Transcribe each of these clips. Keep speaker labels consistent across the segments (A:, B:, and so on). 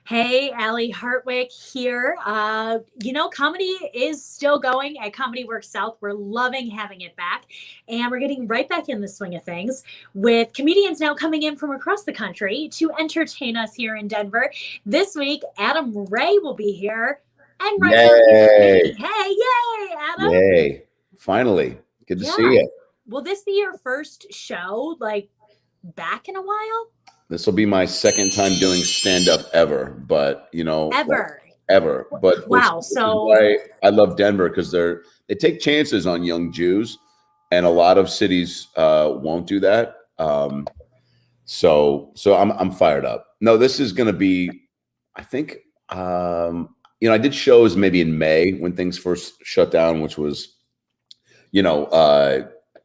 A: Hey, Allie Hartwick here. Comedy is still going at Comedy Works South. We're loving having it back. And we're getting right back in the swing of things with comedians now coming in from across the country to entertain us here in Denver. This week, Adam Ray will be here. And right now he's with
B: Yay.
A: me. Hey, yay, Adam.
B: Yay. Finally. Good to see
A: Yeah.
B: you.
A: Will this be your first show, back in a while?
B: This will be my second time doing stand-up ever, but
A: Ever.
B: ever. But
A: Wow.
B: which is why I love Denver, because they take chances on young Jews, and a lot of cities won't do that. So I'm fired up. No, this is going to be, I think, I did shows maybe in May when things first shut down, which was,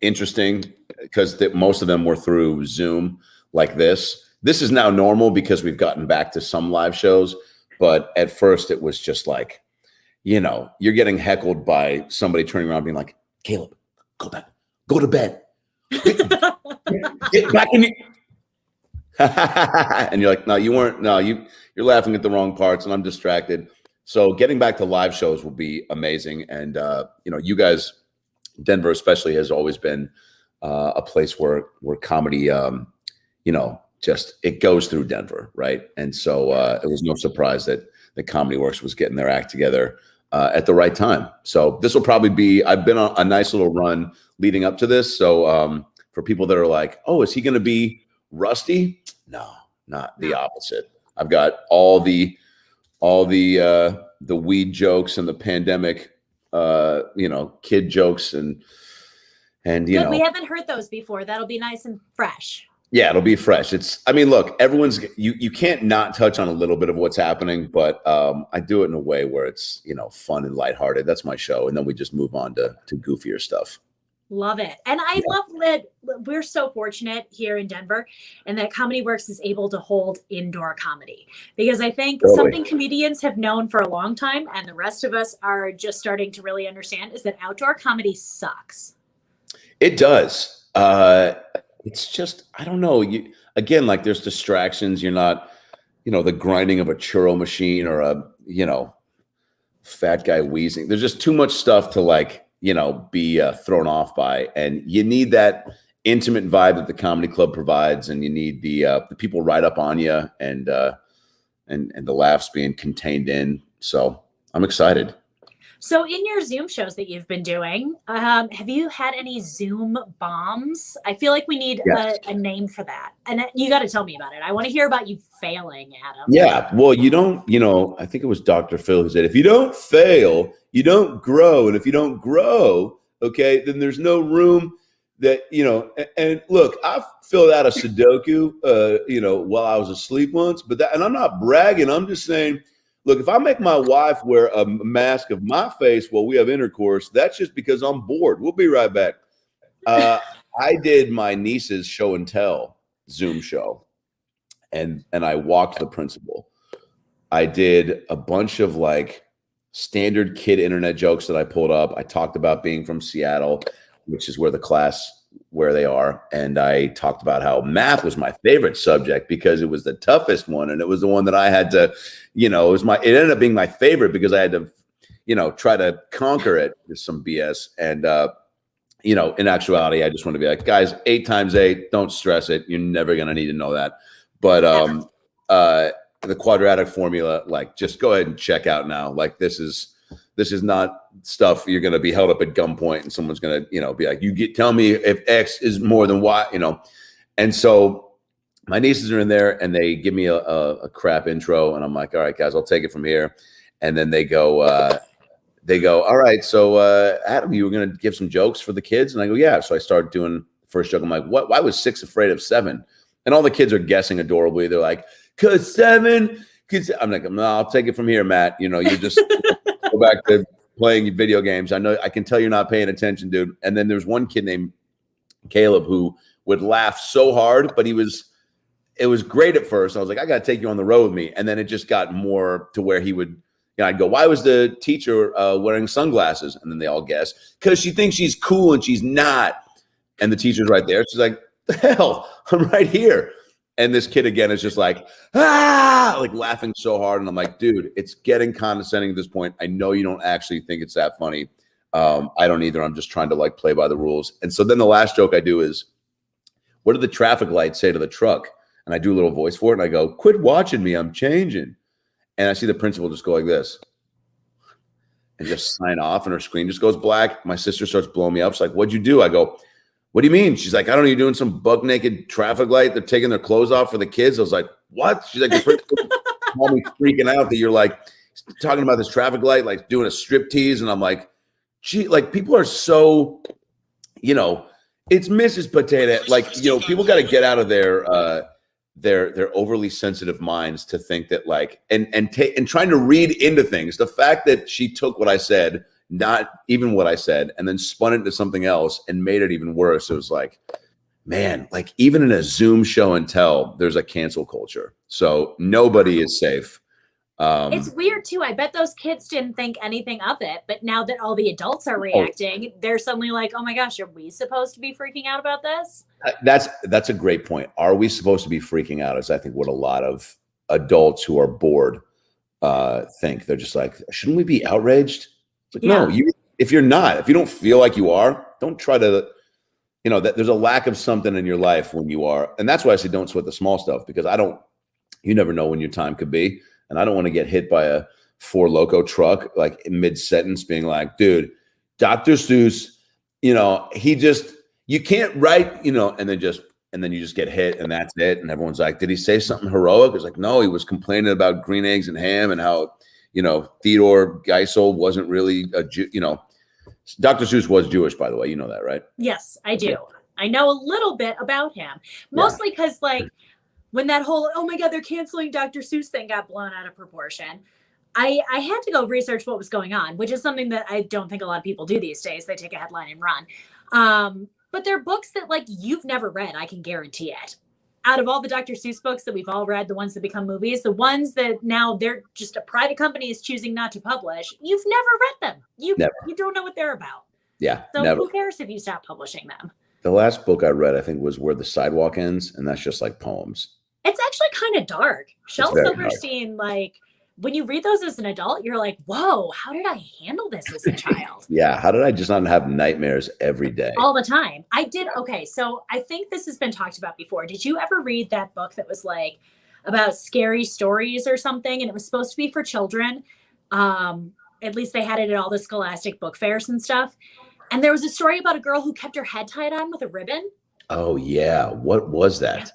B: interesting because most of them were through Zoom like this. This is now normal because we've gotten back to some live shows. But at first it was just like, you're getting heckled by somebody turning around being like, Caleb, go back, go to bed. Get back in your and you're like, no, you weren't. No, you're laughing at the wrong parts and I'm distracted. So getting back to live shows will be amazing. And, you guys, Denver especially has always been a place where comedy, just it goes through Denver, right? And so it was no surprise that the Comedy Works was getting their act together at the right time. So this will probably be, I've been on a nice little run leading up to this. So for people that are like, oh, is he going to be rusty? No, not the opposite. I've got all the weed jokes and the pandemic, kid jokes and
A: Good, we haven't heard those before. That'll be nice and fresh.
B: Yeah, it'll be fresh. Look, everyone's you can't not touch on a little bit of what's happening, but I do it in a way where it's fun and lighthearted. That's my show, and then we just move on to goofier stuff.
A: Love it. And I love that we're so fortunate here in Denver and that Comedy Works is able to hold indoor comedy, because I think something comedians have known for a long time and the rest of us are just starting to really understand is that outdoor comedy sucks.
B: It does. It's just, I don't know. Again, like there's distractions. You're not, the grinding of a churro machine or a, fat guy wheezing. There's just too much stuff to be thrown off by. And you need that intimate vibe that the comedy club provides. And you need the people right up on you and the laughs being contained in. So I'm excited.
A: So in your Zoom shows that you've been doing, have you had any Zoom bombs? I feel like we need a name for that. And you got to tell me about it. I want to hear about you failing, Adam.
B: Yeah. Well, you don't, I think it was Dr. Phil who said, if you don't fail, you don't grow. And if you don't grow, okay, then there's no room that, and look, I've filled out a Sudoku, while I was asleep once, and I'm not bragging. I'm just saying, look, if I make my wife wear a mask of my face while we have intercourse, that's just because I'm bored. We'll be right back. I did my niece's show and tell Zoom show, and I walked the principal. I did a bunch of standard kid internet jokes that I pulled up. I talked about being from Seattle, which is where they are. And I talked about how math was my favorite subject because it was the toughest one. And it was the one that I had to, it ended up being my favorite because I had to, try to conquer it with some BS. And, in actuality, I just want to be like, guys, 8 times 8, don't stress it. You're never going to need to know that. But the quadratic formula, just go ahead and check out now. This is not stuff you're going to be held up at gunpoint and someone's going to, be like, tell me if X is more than Y, And so my nieces are in there and they give me a crap intro and I'm like, all right, guys, I'll take it from here. And then they go, all right, so Adam, you were going to give some jokes for the kids? And I go, yeah. So I started doing the first joke. I'm like, what? Why was 6 afraid of 7? And all the kids are guessing adorably. They're like, 'cause 7. I'm like, no, I'll take it from here, Matt. You just go back to playing your video games. I know, I can tell you're not paying attention, dude. And then there's one kid named Caleb who would laugh so hard, but it was great at first. I was like, I got to take you on the road with me. And then it just got more to where he would, I'd go, why was the teacher wearing sunglasses? And then they all guess, because she thinks she's cool and she's not. And the teacher's right there. She's like, the hell, I'm right here. And this kid again is just like, ah, like laughing so hard. And I'm like, dude, it's getting condescending at this point. I know you don't actually think it's that funny. I don't either. I'm just trying to like play by the rules. And so then the last joke I do is, what did the traffic lights say to the truck? And I do a little voice for it. And I go, quit watching me. I'm changing. And I see the principal just go like this and just sign off. And her screen just goes black. My sister starts blowing me up. She's like, what'd you do? I go, what do you mean? She's like, I don't know. You're doing some buck naked traffic light. They're taking their clothes off for the kids. I was like, what? She's like, the principal called me freaking out that you're like talking about this traffic light, like doing a strip tease. And I'm like, gee, like people are so, you know, it's Mrs. Potato. Like, you know, people got to get out of their overly sensitive minds to think that like, and trying to read into things. The fact that she took what I said, not even what I said, and then spun it into something else and made it even worse. It was like, man, like even in a Zoom show and tell, there's a cancel culture. So nobody is safe.
A: It's weird too. I bet those kids didn't think anything of it, but now that all the adults are reacting, they're suddenly like, "Oh my gosh, are we supposed to be freaking out about this?"
B: That's a great point. Are we supposed to be freaking out? Is I think what a lot of adults who are bored think. They're just like, shouldn't we be outraged? It's like, no, if you don't feel like you are, don't try to. You know that there's a lack of something in your life when you are, and that's why I say don't sweat the small stuff because you never know when your time could be. And I don't want to get hit by a Four Loko truck, like mid-sentence being like, dude, Dr. Seuss, you know, you can't write, you know, and then you just get hit and that's it. And everyone's like, did he say something heroic? It's like, no, he was complaining about green eggs and ham and how, you know, Theodore Geisel wasn't really a Jew, you know, Dr. Seuss was Jewish, by the way. You know that, right?
A: Yes, I do. Yeah. I know a little bit about him, mostly because like, when that whole, oh my God, they're canceling Dr. Seuss thing got blown out of proportion, I had to go research what was going on, which is something that I don't think a lot of people do these days. They take a headline and run. But they're books that like you've never read, I can guarantee it. Out of all the Dr. Seuss books that we've all read, the ones that become movies, the ones that now they're just a private company is choosing not to publish, you've never read them. You don't know what they're about.
B: Yeah.
A: So who cares if you stop publishing them?
B: The last book I read, I think, was Where the Sidewalk Ends, and that's just like poems.
A: It's actually kind of dark. Shel Silverstein, like when you read those as an adult, you're like, whoa, how did I handle this as a child?
B: Yeah. How did I just not have nightmares every day?
A: All the time. I did. Okay. So I think this has been talked about before. Did you ever read that book that was like about scary stories or something? And it was supposed to be for children. At least they had it at all the Scholastic book fairs and stuff. And there was a story about a girl who kept her head tied on with a ribbon.
B: Oh, yeah. What was that?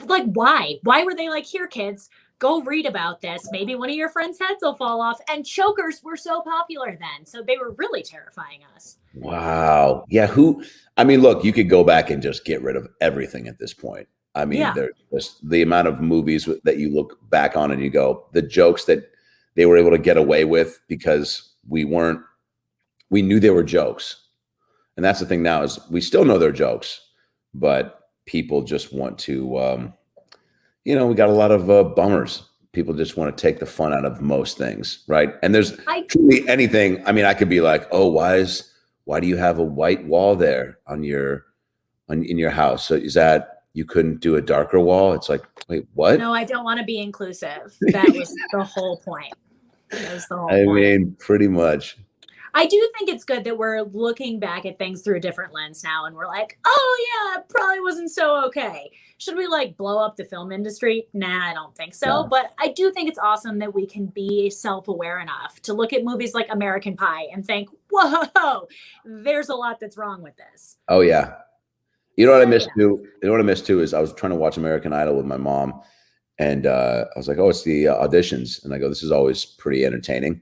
A: Like, why were they like, here, kids, go read about this. Maybe one of your friends' heads will fall off. And chokers were so popular then. So they were really terrifying us.
B: Wow. Yeah. Look, you could go back and just get rid of everything at this point. I mean, there's just the amount of movies that you look back on and you go, the jokes that they were able to get away with because we knew they were jokes. And that's the thing now is we still know they're jokes, but people just want to, we got a lot of bummers. People just want to take the fun out of most things, right? And there's truly anything. I mean, I could be like, oh, why do you have a white wall there in your house? So is that you couldn't do a darker wall? It's like, wait, what?
A: No, I don't want to be inclusive. That was the whole point. That was the whole point.
B: I mean, pretty much.
A: I do think it's good that we're looking back at things through a different lens now. And we're like, oh yeah, it probably wasn't so okay. Should we like blow up the film industry? Nah, I don't think so. No. But I do think it's awesome that we can be self-aware enough to look at movies like American Pie and think, whoa, there's a lot that's wrong with this.
B: Oh yeah. You know what I missed too? You know what I missed too is I was trying to watch American Idol with my mom. And I was like, oh, it's the auditions. And I go, this is always pretty entertaining.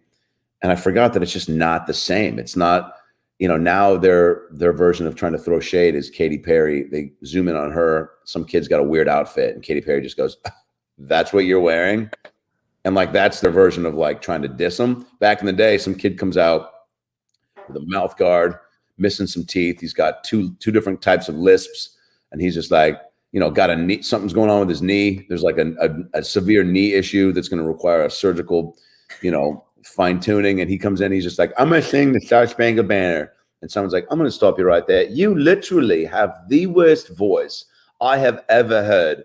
B: And I forgot that it's just not the same. It's not, now their version of trying to throw shade is Katy Perry. They zoom in on her. Some kid's got a weird outfit and Katy Perry just goes, that's what you're wearing. And like, that's their version of like trying to diss them. Back in the day, some kid comes out with a mouth guard, missing some teeth. He's got two different types of lisps. And he's just like, got a knee, something's going on with his knee. There's like a severe knee issue that's going to require a surgical, fine tuning. And he comes in, he's just like, I'm going to sing the Star Spangled Banner. And someone's like, I'm going to stop you right there. You literally have the worst voice I have ever heard.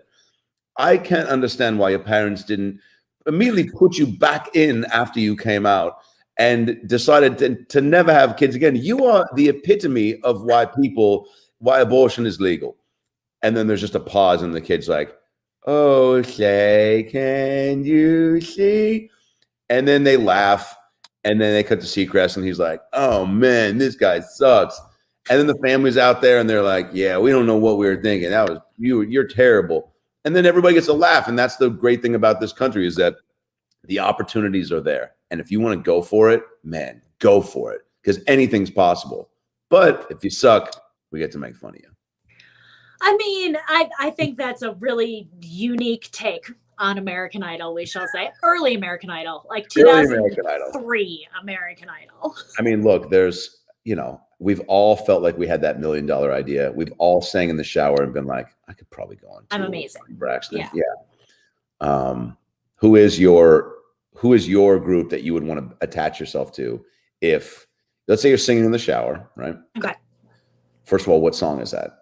B: I can't understand why your parents didn't immediately put you back in after you came out and decided to never have kids again. You are the epitome of why abortion is legal. And then there's just a pause, and the kid's like, "Oh, say, can you see?" And then they laugh, and then they cut to Seacrest, and he's like, "Oh man, this guy sucks." And then the family's out there, and they're like, "Yeah, we don't know what we were thinking. That was you. You're terrible." And then everybody gets a laugh, and that's the great thing about this country is that the opportunities are there, and if you want to go for it, man, go for it because anything's possible. But if you suck, we get to make fun of you.
A: I mean, I think that's a really unique take on American Idol, we shall say. Early American Idol, like 2003 American Idol.
B: I mean, look, we've all felt like we had that $1 million idea. We've all sang in the shower and been like, I could probably go on.
A: I'm amazing.
B: Braxton. Yeah. Who is your group that you would want to attach yourself to if, let's say you're singing in the shower, right?
A: Okay.
B: First of all, what song is that?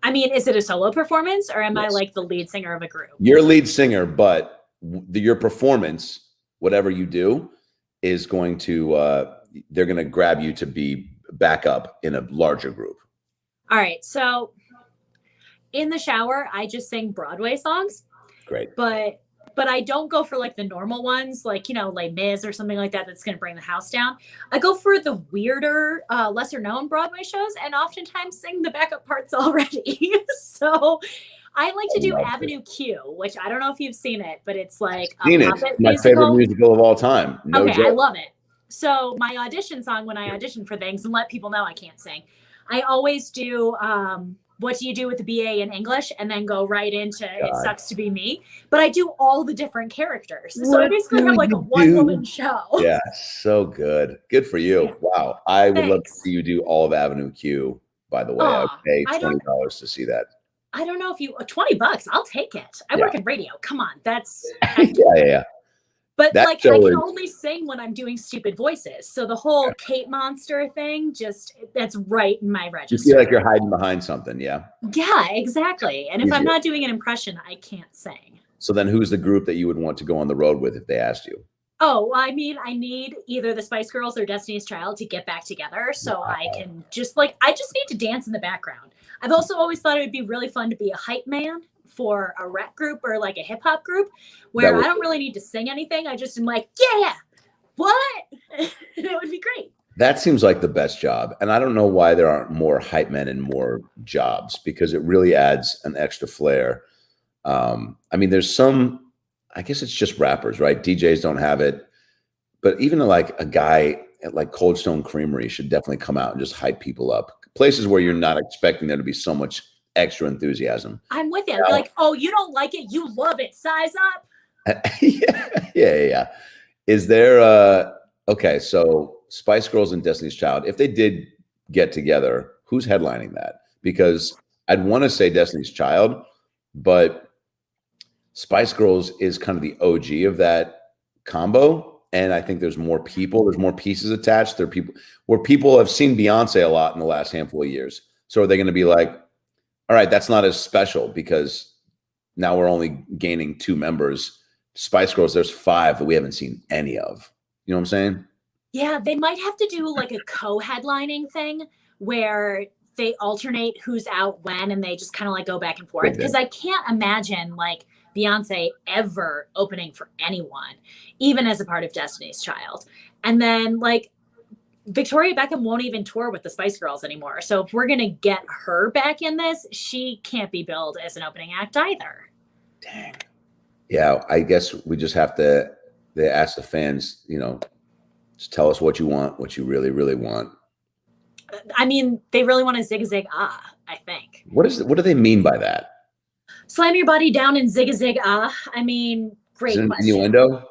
A: I mean, is it a solo performance or am I like the lead singer of a group?
B: You're a lead singer, but your performance, whatever you do, is going to, they're going to grab you to be back up in a larger group.
A: All right. So in the shower, I just sing Broadway songs.
B: Great.
A: But I don't go for like the normal ones, like, Les Mis or something like that that's going to bring the house down. I go for the weirder, lesser known Broadway shows and oftentimes sing the backup parts already. So I like to do Avenue Q, which I don't know if you've seen it, but it's like
B: a puppet my favorite musical of all time. No
A: okay,
B: joke.
A: I love it. So my audition song when I audition for things and let people know I can't sing, I always do what do you do with the BA in English and then go right into It Sucks to Be Me. But I do all the different characters. So I basically have like a one-woman show.
B: Yeah, so good. Good for you. Yeah. Wow. I would love to see you do all of Avenue Q, by the way. I would pay $20 to see that.
A: I don't know if you, $20, I'll take it. I work in radio. Come on. That's.
B: yeah.
A: But that like I can only sing when I'm doing stupid voices. So the whole Kate Monster thing, that's right in my register.
B: You feel like you're hiding behind something, yeah?
A: Yeah, exactly. And if I'm not doing an impression, I can't sing.
B: So then who's the group that you would want to go on the road with if they asked you?
A: Oh, well, I mean, I need either the Spice Girls or Destiny's Child to get back together. So I can I just need to dance in the background. I've also always thought it would be really fun to be a hype man for a rap group or like a hip hop group where I don't really need to sing anything. I just am like, yeah, what? It would be great.
B: That seems like the best job. And I don't know why there aren't more hype men and more jobs because it really adds an extra flair. I mean, there's some, I guess it's just rappers, right? DJs don't have it. But even like a guy at like Cold Stone Creamery should definitely come out and just hype people up. Places where you're not expecting there to be so much extra enthusiasm.
A: I'm with you. You're like, oh, you don't like it, you love it. Size up.
B: Yeah. Is there okay, so Spice Girls and Destiny's Child, if they did get together, who's headlining that? Because I'd want to say Destiny's Child, but Spice Girls is kind of the OG of that combo. And I think there's more people, there's more pieces attached. There are people where people have seen Beyonce a lot in the last handful of years. So are they going to be like, all right, that's not as special because now we're only gaining 2 members. Spice Girls, there's 5 that we haven't seen any of. You know what I'm saying?
A: Yeah, they might have to do like a co-headlining thing where they alternate who's out when and they just kind of like go back and forth. Because I can't imagine like Beyonce ever opening for anyone, even as a part of Destiny's Child. And then like Victoria Beckham won't even tour with the Spice Girls anymore. So if we're going to get her back in this, she can't be billed as an opening act either.
B: Dang. Yeah, I guess we just have to ask the fans, just tell us what you want, what you really, really want.
A: I mean, they really want to zig zig ah, I think.
B: What do they mean by that?
A: Slam your body down and zig a zig ah. I mean, great question.
B: Innuendo?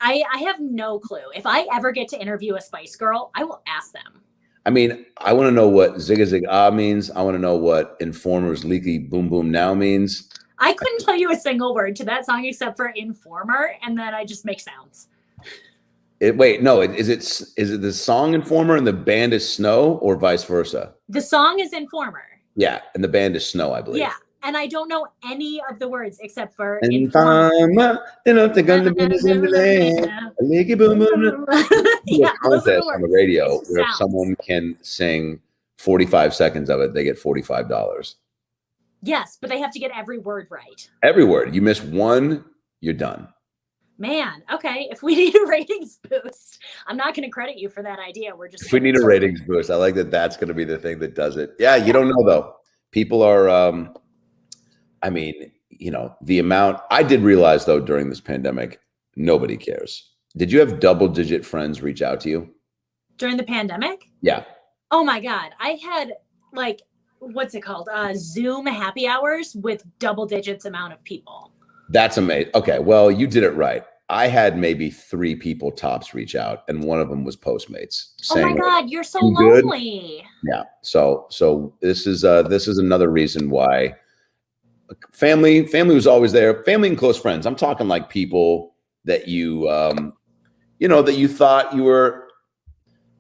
A: I have no clue. If I ever get to interview a Spice Girl, I will ask them.
B: I mean, I want to know what zig a zig ah means. I want to know what Informer's leaky boom boom now means.
A: I couldn't tell you a single word to that song except for Informer, and then I just make sounds.
B: Is it the song Informer and the band is Snow, or vice versa?
A: The song is Informer.
B: Yeah, and the band is Snow, I believe.
A: Yeah, and I don't know any of the words except for
B: And
A: informal.
B: you know, the gun is in the land. A licky boom boom. Do a
A: Yeah, those are the
B: contest on the
A: words.
B: radio
A: It's just
B: where if
A: sounds.
B: someone can sing 45 seconds of it, they get $45.
A: Yes, but they have to get every word right.
B: Every word. You miss one, you're done.
A: Man, okay. If we need a ratings boost, I'm not going to credit you for that idea. We're just
B: If we
A: gonna
B: need a
A: take
B: ratings boost, I like that that's going to be the thing that does it. Yeah, you don't know though. People are, I mean, you know, the amount I did realize though during this pandemic, nobody cares. Did you have double-digit friends reach out to you?
A: during the pandemic.
B: Yeah.
A: Oh my God. I had like, what's it called? Zoom happy hours with double digits amount of people.
B: That's amazing. Okay, well, you did it right. I had maybe 3 people tops reach out, and one of them was Postmates
A: Oh my
B: saying,
A: God, you're so
B: "You good?"
A: lonely.
B: Yeah. So this is another reason why family was always there. Family and close friends. I'm talking like people that you know, that you thought you were,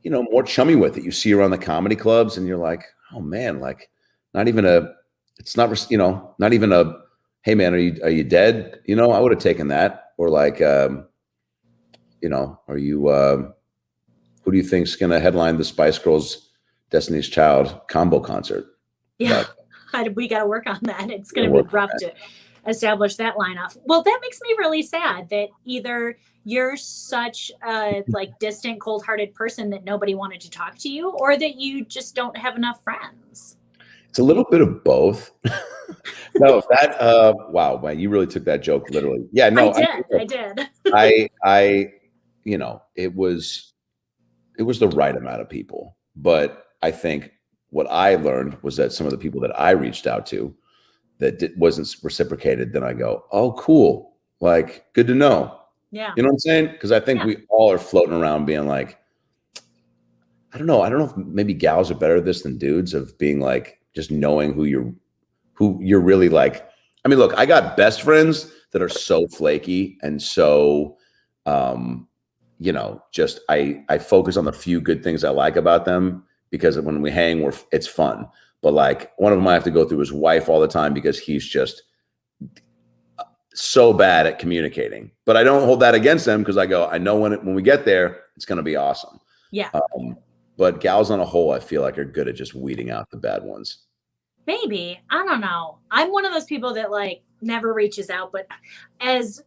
B: you know, more chummy with, that you see around the comedy clubs, and you're like, oh man, like not even a, it's not, you know, not even a, hey man, are you dead? You know, I would have taken that. Or like, you know, are you, who do you think's going to headline the Spice Girls Destiny's Child combo concert?
A: Yeah,
B: But
A: we got to work on that. It's going
B: we'll
A: to be
B: work on
A: rough to establish that lineup. Well, that makes me really sad that either you're such a like distant, cold-hearted person that nobody wanted to talk to you, or that you just don't have enough friends.
B: It's a little bit of both. No, that wow, man, you really took that joke literally. Yeah, no,
A: I did.
B: I you know, it was the right amount of people. But I think what I learned was that some of the people that I reached out to that wasn't reciprocated, then I go, oh, cool. Like, good to know.
A: Yeah.
B: You know what I'm saying? Because I think
A: Yeah.
B: we all are floating around being like, I don't know. I don't know if maybe gals are better at this than dudes, of being like, just knowing who you're really like. I mean, look, I got best friends that are so flaky and so, you know, just I focus on the few good things I like about them, because when we hang, it's fun. But like one of them I have to go through his wife all the time because he's just so bad at communicating. But I don't hold that against him, because I go, I know when we get there, it's going to be awesome.
A: Yeah.
B: But gals on a whole, I feel like, are good at just weeding out the bad ones.
A: Maybe. I don't know. I'm one of those people that like never reaches out, but as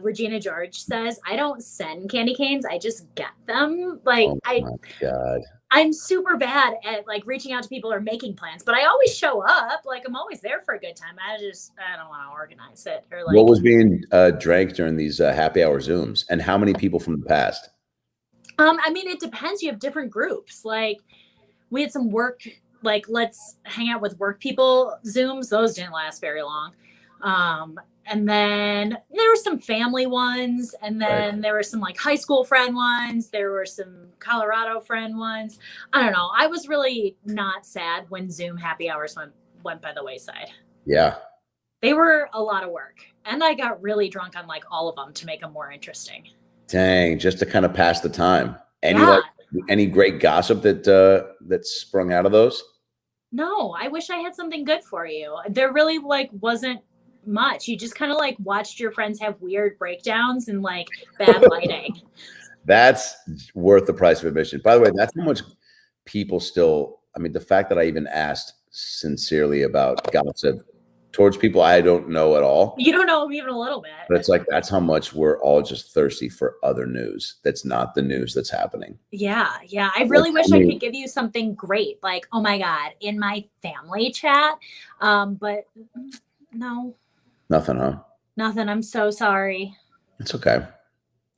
A: Regina George says, I don't send candy canes, I just get them. Like
B: Oh my God.
A: I'm super bad at like reaching out to people or making plans, but I always show up. Like I'm always there for a good time. I don't want to organize it, or like
B: What was being drank during these happy hour Zooms, and how many people from the past?
A: I mean, it depends. You have different groups. Like we had some work, like let's hang out with work people Zooms. Those didn't last very long. And then there were some family ones, and then there were some like high school friend ones. There were some Colorado friend ones. I don't know. I was really not sad when Zoom happy hours went by the wayside.
B: Yeah.
A: They were a lot of work, and I got really drunk on like all of them to make them more interesting.
B: Dang, just to kind of pass the time.
A: Yeah.
B: Any great gossip that sprung out of those?
A: No, I wish I had something good for you. There really like wasn't much. You just kind of like watched your friends have weird breakdowns and like bad lighting.
B: That's worth the price of admission. By the way, that's how much people still, I mean, the fact that I even asked sincerely about gossip towards people I don't know at all.
A: You don't know them even a little bit.
B: But it's like, that's how much we're all just thirsty for other news that's not the news that's happening.
A: Yeah. I really wish I could give you something great. Like, oh my God, in my family chat. But no.
B: Nothing, huh?
A: Nothing. I'm so sorry.
B: It's okay.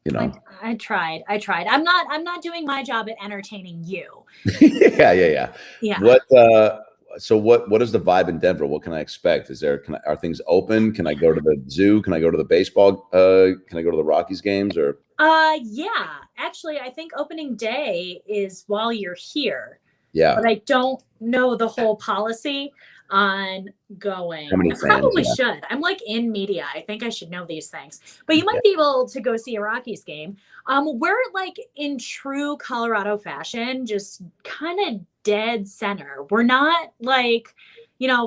B: You know.
A: I tried. I'm not doing my job at entertaining you.
B: Yeah.
A: Yeah.
B: So what is the vibe in Denver? What can I expect? Are things open? Can I go to the zoo? Can I go to the baseball? Can I go to the Rockies games? Or
A: yeah. Actually, I think opening day is while you're here.
B: Yeah.
A: But I don't know the whole policy on going.
B: How many
A: I probably
B: fans,
A: should. I'm like in media. I think I should know these things. But you might be able to go see a Rockies game. We're like in true Colorado fashion, just kind of dead center. We're not like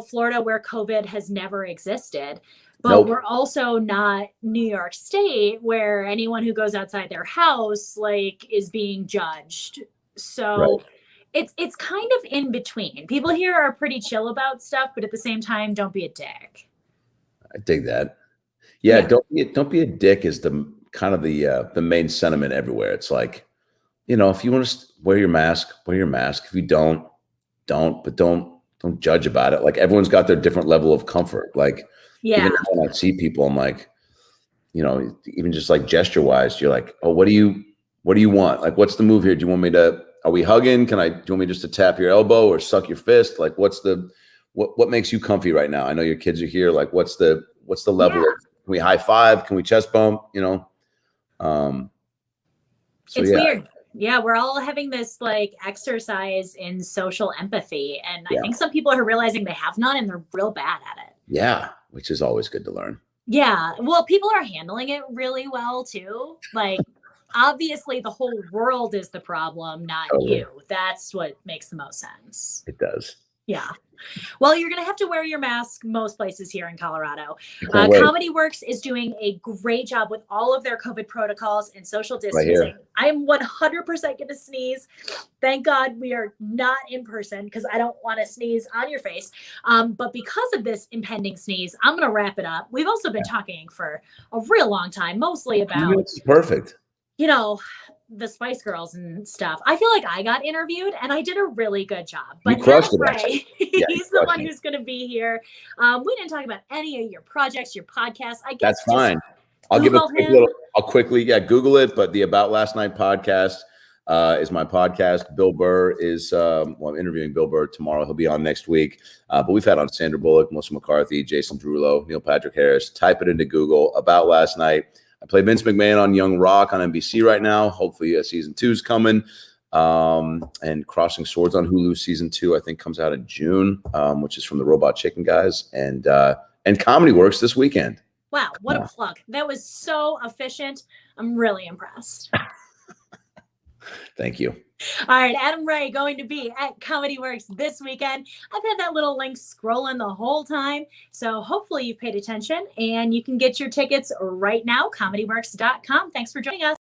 A: Florida where COVID has never existed. But
B: Nope.
A: we're also not New York State where anyone who goes outside their house is being judged.
B: Right.
A: So it's kind of in between. People here are pretty chill about stuff, but at the same time, don't be a dick.
B: I dig that. Yeah, don't be a dick is the kind of the main sentiment everywhere. It's like, if you want to wear your mask, wear your mask. If you don't, but don't judge about it. Like everyone's got their different level of comfort. Like even when I see people, I'm like, even just like gesture wise, you're like, oh, what do you want? Like, what's the move here? Do you want me to, are we hugging? Do you want me just to tap your elbow or suck your fist? Like, what makes you comfy right now? I know your kids are here. Like, what's the level of, can we high five? Can we chest bump?
A: It's weird. Yeah, we're all having this exercise in social empathy. And I think some people are realizing they have none and they're real bad at it.
B: Yeah, which is always good to learn.
A: Yeah. Well, people are handling it really well too. Obviously the whole world is the problem, not you. That's what makes the most sense.
B: It does.
A: Yeah. Well, you're going to have to wear your mask most places here in Colorado. Comedy Works is doing a great job with all of their COVID protocols and social distancing. I am 100% going to sneeze. Thank God we are not in person because I don't want to sneeze on your face. But because of this impending sneeze, I'm going to wrap it up. We've also been talking for a real long time, mostly about
B: perfect.
A: The Spice Girls and stuff. I feel like I got interviewed and I did a really good job.
B: But Adam Ray,
A: he's the one who's going to be here. We didn't talk about any of your projects, your podcasts. I guess
B: that's fine. I'll give a quick little. I'll quickly, Google it. But the About Last Night podcast is my podcast. Bill Burr is. I'm interviewing Bill Burr tomorrow. He'll be on next week. But we've had on Sandra Bullock, Melissa McCarthy, Jason Derulo, Neil Patrick Harris. Type it into Google. About Last Night. I play Vince McMahon on Young Rock on NBC right now. Hopefully season 2 is coming. And Crossing Swords on Hulu season 2, I think, comes out in June, which is from the Robot Chicken guys. And Comedy Works this weekend.
A: Wow, what a plug. That was so efficient. I'm really impressed.
B: Thank you.
A: All right, Adam Ray going to be at Comedy Works this weekend. I've had that little link scrolling the whole time, so hopefully you've paid attention, and you can get your tickets right now, comedyworks.com. Thanks for joining us.